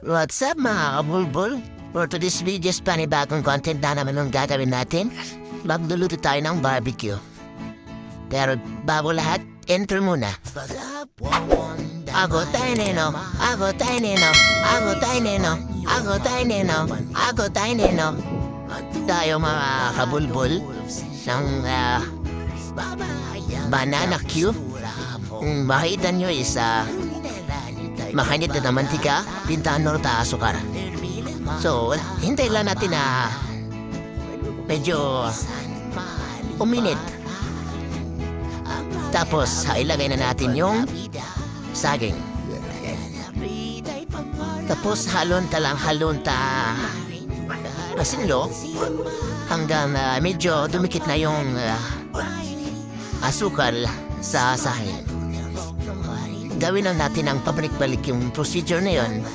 What's up mga kabulbul? For today's videos, panibagong content na naman ang gagawin natin. Magluluto tayo ng barbecue. Pero bago lahat, intro muna. Ako tayo neno, ako tayo neno, ako tayo neno, ako tayo neno, ako tayo neno. Tayo mga kabulbul ng banana Q. Makita nyo isa makanit na mantika, pintaan norta asukar. So, hintay lang natin na medyo uminit. Tapos, ilagay na natin yung saging. Tapos, halonta asinlo hanggang medyo dumikit na yung asukal sa sahin. Gawin lang natin ang pabalik-balik yung procedure na yun